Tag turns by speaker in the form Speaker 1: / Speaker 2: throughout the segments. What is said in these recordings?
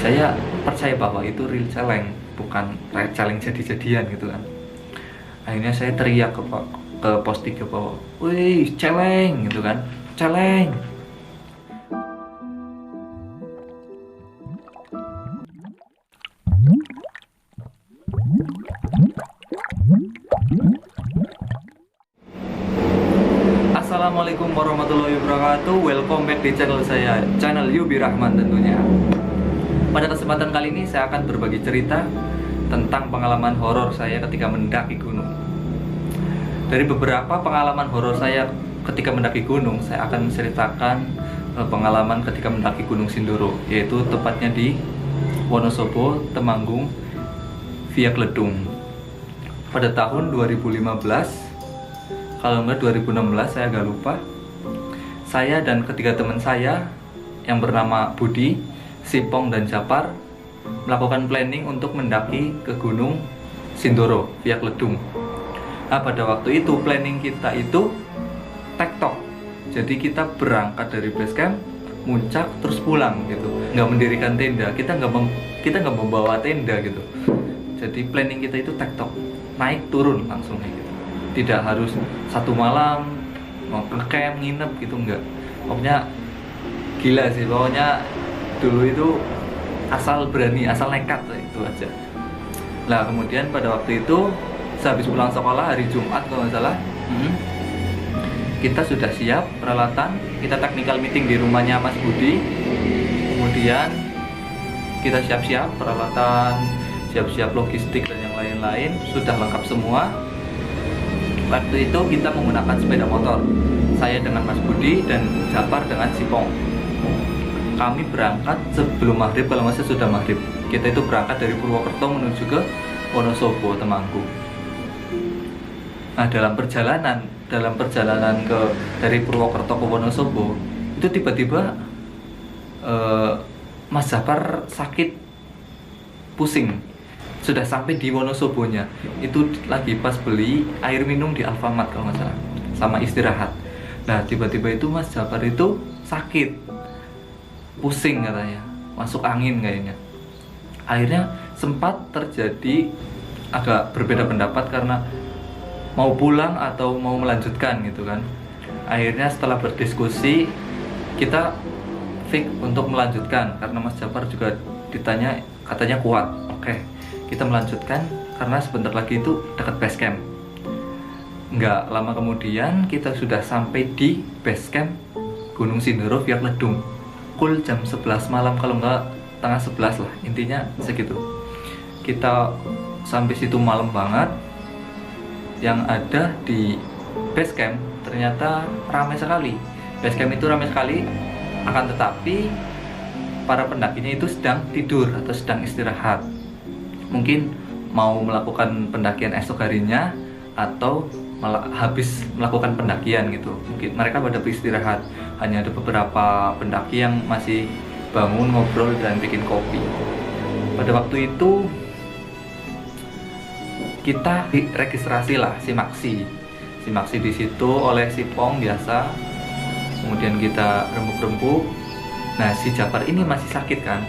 Speaker 1: Saya percaya bahwa itu real celeng, bukan celeng jadi-jadian gitu kan. Akhirnya saya teriak ke pos 3 bahwa, wih celeng gitu kan, celeng. Assalamualaikum warahmatullahi wabarakatuh. Welcome back di channel saya, channel Yubi Rahman tentunya. Pada kesempatan kali ini saya akan berbagi cerita tentang pengalaman horor saya ketika mendaki gunung. Dari beberapa pengalaman horor saya ketika mendaki gunung, saya akan menceritakan pengalaman ketika mendaki Gunung Sindoro, yaitu tepatnya di Wonosobo, Temanggung, via Kledung. Pada tahun 2015, kalau enggak 2016, saya agak lupa. Saya dan ketiga teman saya yang bernama Budi, Sipong, dan Japar melakukan planning untuk mendaki ke Gunung Sindoro via Kledung. Nah, pada waktu itu planning kita itu tektok. Jadi kita berangkat dari base camp, muncak, terus pulang gitu. Nggak mendirikan tenda, kita nggak membawa tenda gitu. Jadi planning kita itu tektok, naik turun langsung gitu. Tidak harus satu malam mau ke camp nginep gitu, enggak. Pokoknya gila sih, pokoknya dulu itu asal berani, asal nekat, itu aja. Nah kemudian pada waktu itu sehabis pulang sekolah hari Jumat kalau nggak salah, kita sudah siap peralatan, kita technical meeting di rumahnya Mas Budi. Kemudian kita siap-siap peralatan, siap-siap logistik dan yang lain-lain, sudah lengkap semua. Waktu itu kita menggunakan sepeda motor, saya dengan Mas Budi dan Japar dengan Sipong. Kami berangkat sebelum maghrib, kalau masih sudah maghrib. Kita itu berangkat dari Purwokerto menuju ke Wonosobo, Temanggung. Nah dalam perjalanan dari Purwokerto ke Wonosobo itu tiba-tiba Mas Japar sakit, pusing. Sudah sampai di Wonosobonya, itu lagi pas beli air minum di Alfamart kalau nggak salah, sama istirahat. Nah tiba-tiba itu Mas Japar itu sakit, pusing katanya, masuk angin kayaknya. Akhirnya sempat terjadi agak berbeda pendapat karena mau pulang atau mau melanjutkan gitu kan. Akhirnya setelah berdiskusi kita fix untuk melanjutkan karena Mas Japar juga ditanya katanya kuat. Oke, kita melanjutkan karena sebentar lagi itu dekat base camp. Nggak lama kemudian kita sudah sampai di base camp Gunung Sindoro via Kledung. Pukul jam 11 malam, kalau nggak tengah 11 lah, intinya segitu. Kita sampai situ malam banget. Yang ada di base camp ternyata ramai sekali. Base camp itu ramai sekali, akan tetapi para pendakinya itu sedang tidur atau sedang istirahat. Mungkin mau melakukan pendakian esok harinya atau habis melakukan pendakian gitu. Mungkin mereka pada beristirahat. Hanya ada beberapa pendaki yang masih bangun, ngobrol, dan bikin kopi. Pada waktu itu kita registrasi lah simaksi di situ oleh Sipong biasa. Kemudian kita rembuk-rembuk. Nah si Japar ini masih sakit kan,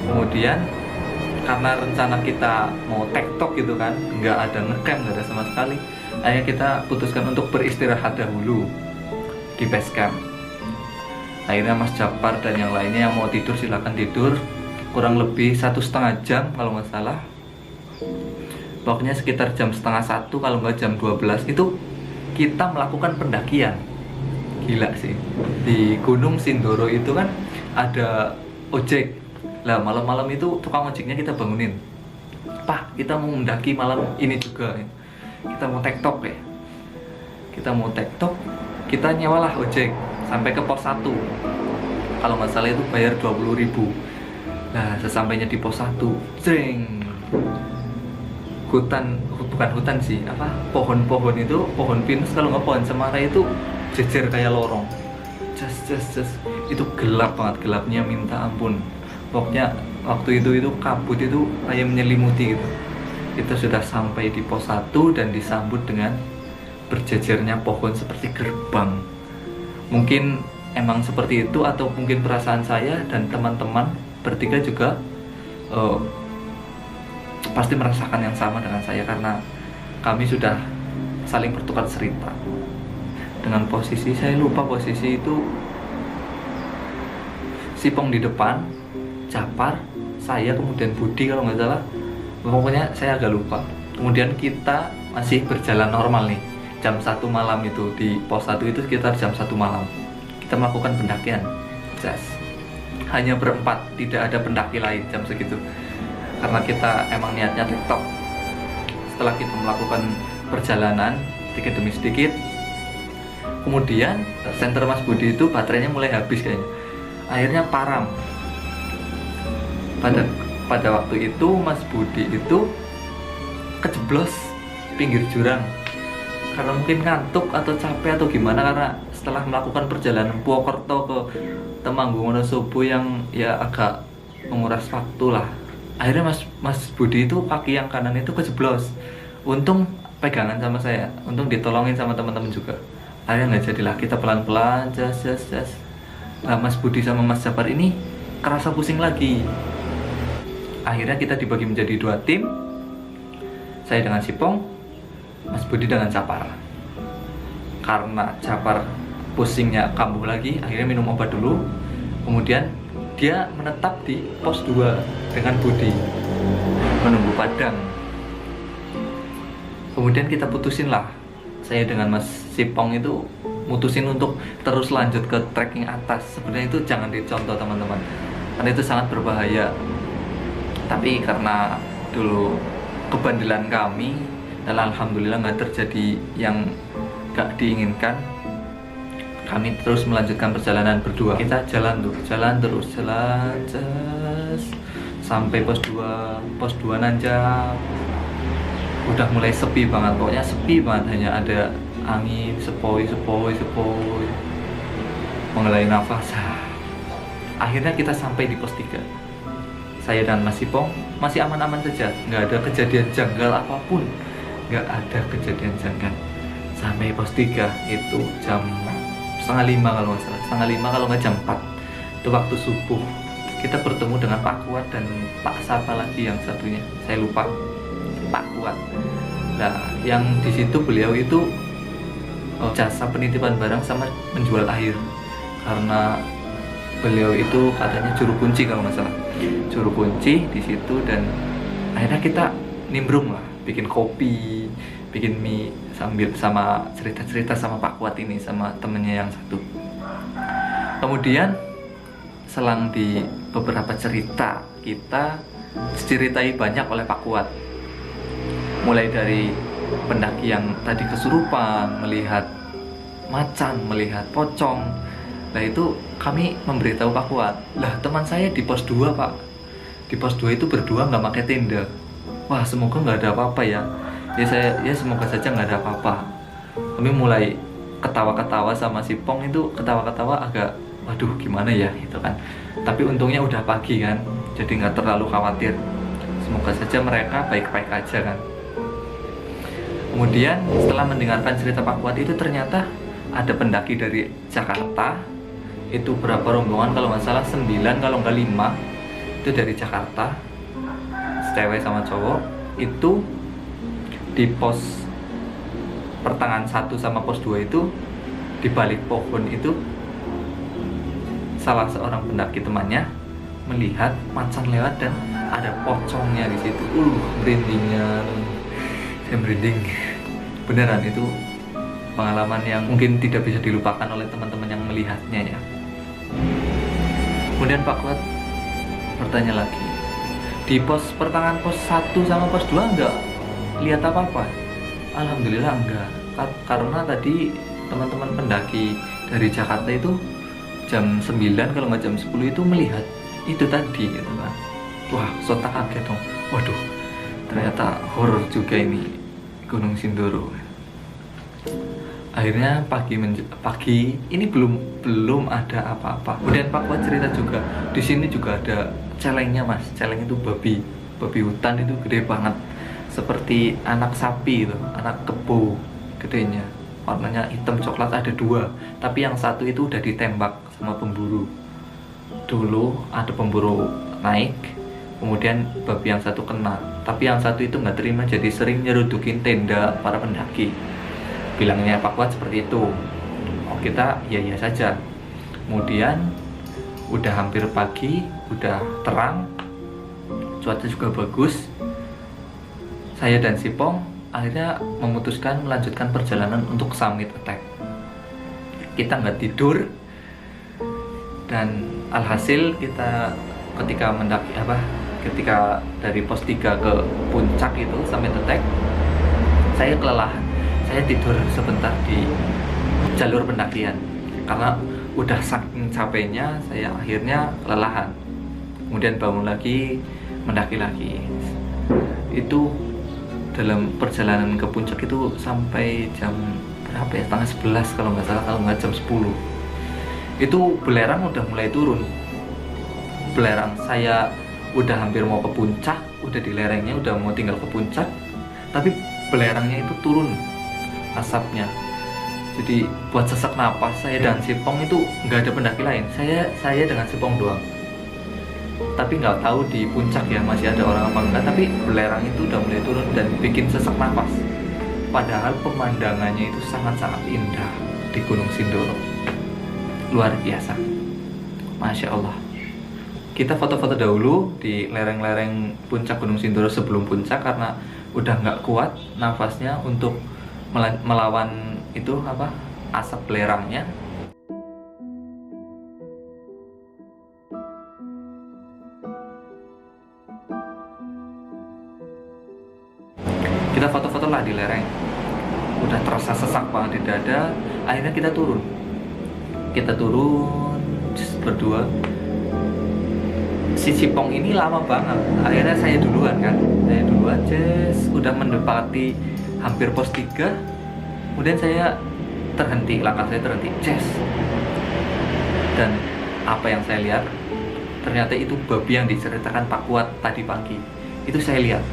Speaker 1: kemudian karena rencana kita mau tektok gitu kan, nggak ada ngecamp, nggak ada sama sekali. Akhirnya kita putuskan untuk beristirahat dahulu di base camp. Akhirnya Mas Japar dan yang lainnya yang mau tidur silakan tidur. Kurang lebih 1,5 jam kalau nggak salah. Pokoknya sekitar jam setengah 1 kalau nggak jam 12 itu kita melakukan pendakian. Gila sih. Di Gunung Sindoro itu kan ada ojek. Lah malam-malam itu tukang ojeknya kita bangunin. Pak, kita mau mendaki malam ini juga. Kita mau tektok ya. Kita nyewalah ojek sampai ke pos 1. Kalau nggak salah itu bayar 20.000. Nah, sesampainya di pos 1, jreng. Bukan hutan sih, pohon-pohon itu, pohon pinus, kalau nggak pohon cemara itu jejer kayak lorong. Itu gelap banget, gelapnya minta ampun. Pokoknya waktu itu kabut itu kayak menyelimuti gitu. Kita sudah sampai di pos 1 dan disambut dengan berjejernya pohon seperti gerbang. Mungkin emang seperti itu atau mungkin perasaan saya dan teman-teman bertiga juga pasti merasakan yang sama dengan saya, karena kami sudah saling bertukar cerita. Dengan posisi, saya lupa posisi itu, Sipong di depan, Japar, saya, kemudian Budi kalau nggak salah. Pokoknya saya agak lupa. Kemudian kita masih berjalan normal nih. Jam 1 malam itu, di pos 1 itu sekitar jam 1 malam. Kita melakukan pendakian. Hanya berempat, tidak ada pendaki lain jam segitu. Karena kita emang niatnya TikTok. Setelah kita melakukan perjalanan sedikit demi sedikit, kemudian senter Mas Budi itu baterainya mulai habis kayaknya. Akhirnya param. Pada waktu itu Mas Budi itu kejeblos pinggir jurang karena mungkin ngantuk atau capek atau gimana, karena setelah melakukan perjalanan Purwokerto ke Temanggung Wonosobo yang ya agak menguras waktu lah. Akhirnya Mas Budi itu kaki yang kanan itu kejeblos. Untung pegangan sama saya, untung ditolongin sama teman-teman juga. Akhirnya nggak jadilah, kita pelan-pelan jas. Nah, Mas Budi sama Mas Japar ini kerasa pusing lagi. Akhirnya kita dibagi menjadi 2 tim. Saya dengan Sipong, Mas Budi dengan Japar. Karena Japar pusingnya kambuh lagi, akhirnya minum obat dulu. Kemudian dia menetap di pos 2 dengan Budi menunggu padang. Kemudian kita putusin lah, saya dengan Mas Sipong itu mutusin untuk terus lanjut ke trekking atas. Sebenarnya itu jangan dicontoh teman-teman, karena itu sangat berbahaya. Tapi karena dulu kebandelan kami, dan alhamdulillah nggak terjadi yang nggak diinginkan, kami terus melanjutkan perjalanan berdua. Kita jalan terus sampai pos 2 nanjak. Udah mulai sepi banget, pokoknya sepi banget, hanya ada angin sepoi mengelai nafas. Akhirnya kita sampai di pos 3. Saya dan Mas Sipong masih aman-aman saja, nggak ada kejadian janggal apapun, nggak ada kejadian janggal. Sampai pos 3 itu jam 4:30 kalau nggak salah, 4:30 kalau nggak jam 4. Itu waktu subuh. Kita bertemu dengan Pak Kuat dan Pak siapa lagi yang satunya, saya lupa. Pak Kuat. Nah, yang di situ beliau itu jasa penitipan barang sama menjual air, karena beliau itu katanya juru kunci kalau nggak salah, juru kunci di situ. Dan akhirnya kita nimbrung lah, bikin kopi, bikin mie sambil sama cerita-cerita sama Pak Kuat ini, sama temennya yang satu. Kemudian selang di beberapa cerita, kita diceritai banyak oleh Pak Kuat, mulai dari pendaki yang tadi kesurupan, melihat macan, melihat pocong. Nah itu kami memberitahu Pak Kuat, lah teman saya di pos 2 Pak, di pos 2 itu berdua nggak pakai tenda. Wah semoga nggak ada apa-apa ya. Ya semoga saja nggak ada apa-apa. Kami mulai ketawa-ketawa sama si Pong itu, ketawa-ketawa agak waduh gimana ya gitu kan. Tapi untungnya udah pagi kan, jadi nggak terlalu khawatir. Semoga saja mereka baik-baik aja kan. Kemudian setelah mendengarkan cerita Pak Kuat itu, ternyata ada pendaki dari Jakarta. Itu berapa rombongan kalau nggak salah 9 kalau nggak 5. Itu dari Jakarta, cewek sama cowok. Itu di pos pertengahan 1 sama pos 2 itu, di balik pohon itu, salah seorang pendaki temannya melihat macan lewat dan ada pocongnya di situ. Merindingnya, saya merinding beneran. Itu pengalaman yang mungkin tidak bisa dilupakan oleh teman-teman yang melihatnya ya. Kemudian Pak Kuat bertanya lagi, di pos pertengahan pos 1 sama pos 2 enggak lihat apa-apa? Alhamdulillah enggak, karena tadi teman-teman pendaki dari Jakarta itu jam 9 kalau nggak jam 10 itu melihat itu tadi gitu kan. Wah sontak kaget dong, waduh ternyata horor juga ini Gunung Sindoro. Akhirnya pagi ini belum ada apa-apa. Kemudian Pak Kuat cerita juga, di sini juga ada celengnya Mas. Celeng itu babi hutan, itu gede banget, seperti anak sapi itu, anak kebo gedenya. warnanya hitam coklat, ada 2, tapi yang satu itu udah ditembak sama pemburu. Dulu ada pemburu naik, kemudian babi yang satu kena, tapi yang satu itu nggak terima, jadi sering nyerudukin tenda para pendaki. Bilangnya Pak Kuat seperti itu. Oh, kita ya saja. Kemudian udah hampir pagi, udah terang, cuaca juga bagus. Saya dan Sipong akhirnya memutuskan melanjutkan perjalanan untuk summit attack. Kita nggak tidur, dan alhasil kita ketika mendaki ketika dari pos 3 ke puncak itu summit attack, saya kelelahan. Saya tidur sebentar di jalur pendakian karena udah saking capeknya, saya akhirnya kelelahan. Kemudian bangun lagi, mendaki lagi. Itu dalam perjalanan ke puncak itu sampai jam berapa ya, setengah 11 kalau nggak salah, kalau nggak jam 10 itu belerang udah mulai turun. Belerang saya udah hampir mau ke puncak, udah di lerengnya, udah mau tinggal ke puncak, tapi belerangnya itu turun asapnya. Jadi buat sesak napas, saya dan Sipong itu nggak ada pendaki lain, saya dengan Sipong doang. Tapi nggak tahu di puncak ya masih ada orang apa enggak, tapi belerang itu udah mulai turun dan bikin sesak napas. Padahal pemandangannya itu sangat-sangat indah di Gunung Sindoro, luar biasa, Masya Allah. Kita foto-foto dahulu di lereng-lereng puncak Gunung Sindoro sebelum puncak, karena udah nggak kuat nafasnya untuk melawan itu asap belerangnya. Kita foto-foto lah di lereng, udah terasa sesak banget di dada. Akhirnya kita turun berdua. Si Sipong ini lama banget, akhirnya saya duluan, udah mendekati hampir pos 3. Kemudian saya terhenti, langkah saya terhenti, dan apa yang saya lihat, ternyata itu babi yang diceritakan Pak Kuat tadi pagi. Itu saya lihat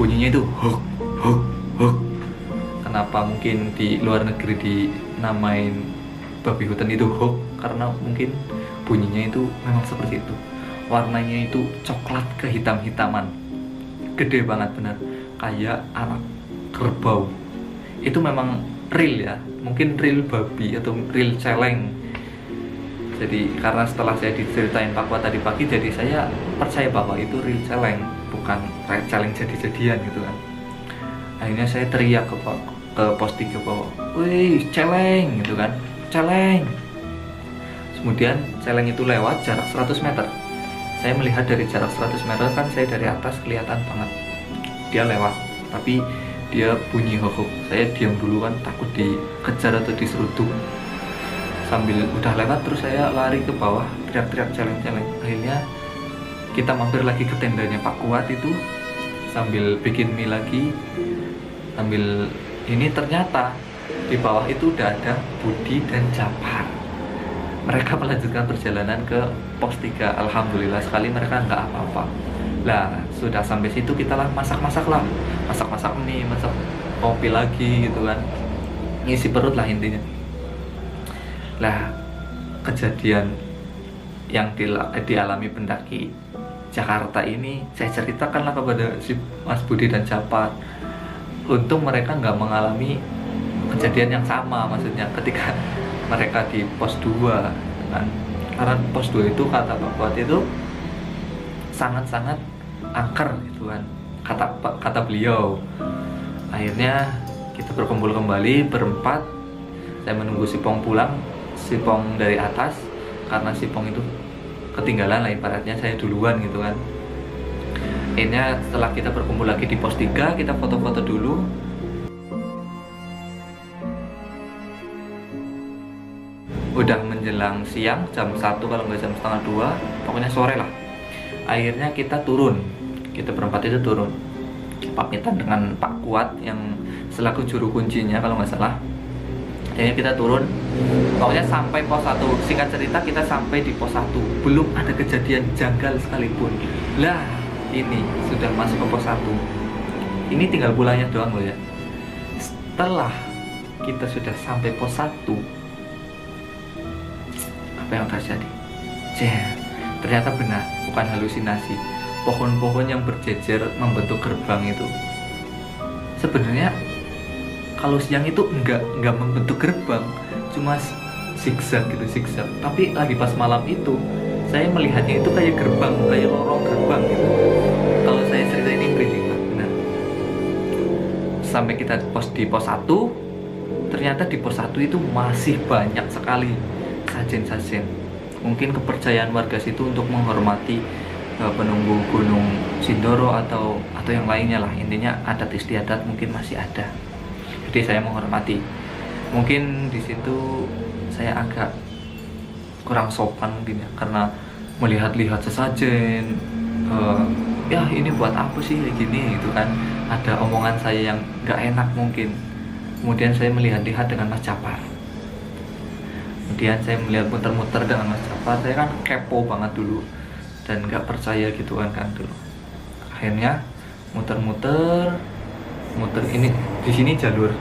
Speaker 1: bunyinya itu huk huk huk. Kenapa mungkin di luar negeri dinamain babi hutan itu huk? Karena mungkin bunyinya itu memang seperti itu. Warnanya itu coklat kehitam-hitaman, gede banget, bener kayak anak kerbau. Itu memang real ya, mungkin real babi atau real celeng. Jadi karena setelah saya diceritain Pak Kuat tadi pagi, jadi saya percaya bahwa itu real celeng, bukan celeng jadi-jadian gitu kan. Akhirnya saya teriak ke pos 3 bahwa, "Wih, celeng!" gitu kan, celeng. Kemudian celeng itu lewat jarak 100 meter. Saya melihat dari jarak 100 meter kan, saya dari atas kelihatan banget dia lewat, tapi dia bunyi huk. Saya diam dulu kan, takut dikejar atau diseruduk. Sambil udah lewat, terus saya lari ke bawah teriak-teriak celeng-celeng. Akhirnya kita mampir lagi ke tendanya Pak Kuat itu, sambil bikin mie lagi, sambil ini ternyata di bawah itu udah ada Budi dan Japar. Mereka melanjutkan perjalanan ke pos 3. Alhamdulillah sekali mereka nggak apa-apa. Lah, sudah sampai situ kita lah masak-masak mie, masak kopi lagi gitu kan, ngisi perut lah intinya. Lah, kejadian yang dialami pendaki Jakarta ini saya ceritakanlah kepada si Mas Budi dan Japar. Untung mereka nggak mengalami kejadian yang sama, maksudnya ketika mereka di pos 2 kan. Karena pos 2 itu kata Pak Kuat itu sangat-sangat angker gitu kan, kata beliau. Akhirnya kita berkumpul kembali berempat. Saya menunggu Sipong pulang, Sipong dari atas, karena Sipong itu ketinggalan lah ibaratnya, saya duluan gitu kan. Akhirnya setelah kita berkumpul lagi di pos 3, kita foto-foto dulu. Udah menjelang siang, jam 1 kalau nggak jam setengah 2, pokoknya sore lah. Akhirnya kita turun, kita berempat itu turun, pamitan dengan Pak Kuat yang selaku juru kuncinya kalau nggak salah. Akhirnya kita turun, pokoknya sampai pos 1. Singkat cerita, kita sampai di pos 1, belum ada kejadian janggal sekalipun. Lah, ini sudah masuk ke pos 1. Ini tinggal pulangnya doang loh ya. Setelah kita sudah sampai pos 1, apa yang terjadi? Ternyata benar, bukan halusinasi. Pohon-pohon yang berjejer membentuk gerbang itu sebenarnya kalau siang itu enggak membentuk gerbang, cuma zigzag gitu, zigzag. Tapi lagi pas malam itu saya melihatnya itu kayak gerbang, kayak lorong gerbang gitu. Kalau saya cerita ini merinding banget, benar. Sampai kita di pos 1, ternyata di pos 1 itu masih banyak sekali sajen-sajen. Mungkin kepercayaan warga situ untuk menghormati penunggu Gunung Sindoro atau yang lainnya lah. Intinya adat istiadat mungkin masih ada. Jadi saya menghormati. Mungkin di situ saya agak kurang sopan mungkin ya, karena melihat-lihat sesajen. Ya ini buat apa sih kayak gini gitu kan. Ada omongan saya yang nggak enak mungkin. Kemudian saya melihat-lihat dengan Mas Japar. Kemudian saya melihat muter-muter dengan Mas Japar. Saya kan kepo banget dulu dan nggak percaya gituan kan dulu. Akhirnya muter ini di sini jalur.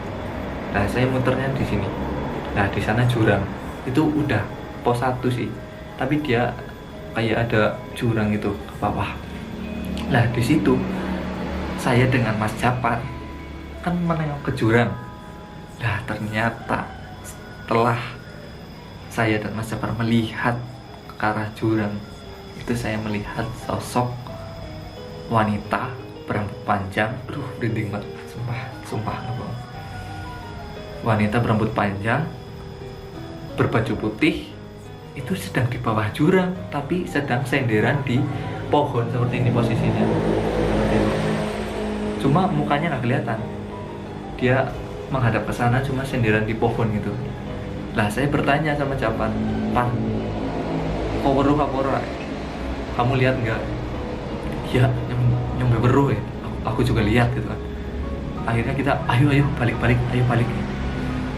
Speaker 1: Nah saya muternya di sini. Nah di sana jurang. Itu udah pos 1 sih. Tapi dia kayak ada jurang gitu ke bawah. Nah di situ saya dengan Mas Japar kan menengok ke jurang. Nah ternyata setelah saya dan Mas Japar melihat ke arah jurang, itu saya melihat sosok wanita berambut panjang. Merinding banget, sumpah abang. Wanita berambut panjang, berbaju putih, itu sedang di bawah jurang, tapi sedang senderan di pohon seperti ini posisinya. Cuma mukanya nggak kelihatan. Dia menghadap ke sana, cuma senderan di pohon gitu. Lah saya bertanya sama Japan, Pan, kapora, kamu lihat nggak? Ya, yang beru ya. Aku juga lihat gitu kan. Akhirnya kita, ayo balik.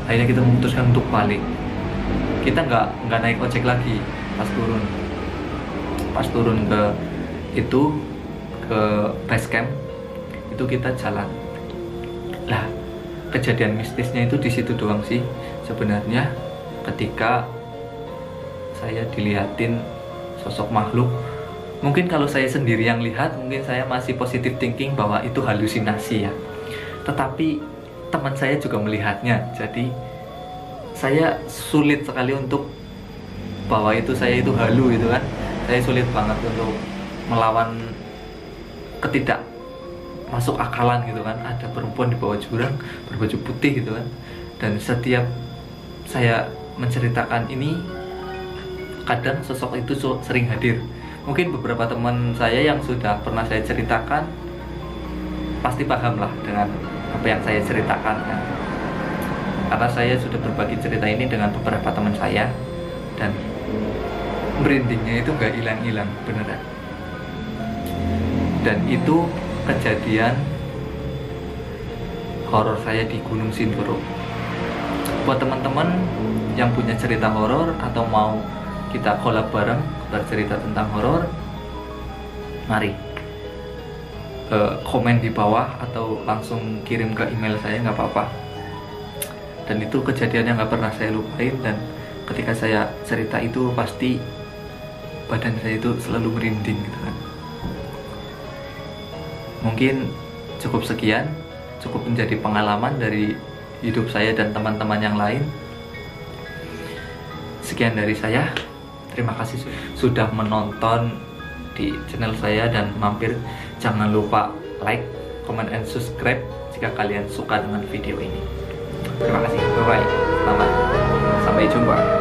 Speaker 1: Akhirnya kita memutuskan untuk balik. Kita nggak naik ojek lagi pas turun ke base camp itu kita jalan. Lah kejadian mistisnya itu di situ doang sih sebenarnya, ketika saya dilihatin sosok makhluk. Mungkin kalau saya sendiri yang lihat, mungkin saya masih positive thinking bahwa itu halusinasi ya. Tetapi teman saya juga melihatnya, jadi saya sulit sekali untuk bahwa saya itu halu gitu kan. Saya sulit banget untuk melawan ketidak masuk akalan gitu kan. Ada perempuan di bawah jurang berbaju putih gitu kan. Dan setiap saya menceritakan ini, kadang sosok itu sering hadir. Mungkin beberapa teman saya yang sudah pernah saya ceritakan pasti paham lah dengan apa yang saya ceritakan kan. Karena saya sudah berbagi cerita ini dengan beberapa teman saya, dan merindingnya itu gak hilang-hilang beneran. Dan itu kejadian horor saya di Gunung Sindoro. Buat teman-teman yang punya cerita horor atau mau kita collab bareng bercerita tentang horor, mari komen di bawah atau langsung kirim ke email saya, nggak apa-apa. Dan itu kejadian yang nggak pernah saya lupain, dan ketika saya cerita itu pasti badan saya itu selalu merinding gitu kan. Mungkin cukup sekian, cukup menjadi pengalaman dari hidup saya dan teman-teman yang lain. Sekian dari saya. Terima kasih sudah menonton di channel saya, dan mampir. Jangan lupa like, comment, and subscribe jika kalian suka dengan video ini. Terima kasih. Bye-bye. Selamat. Sampai jumpa.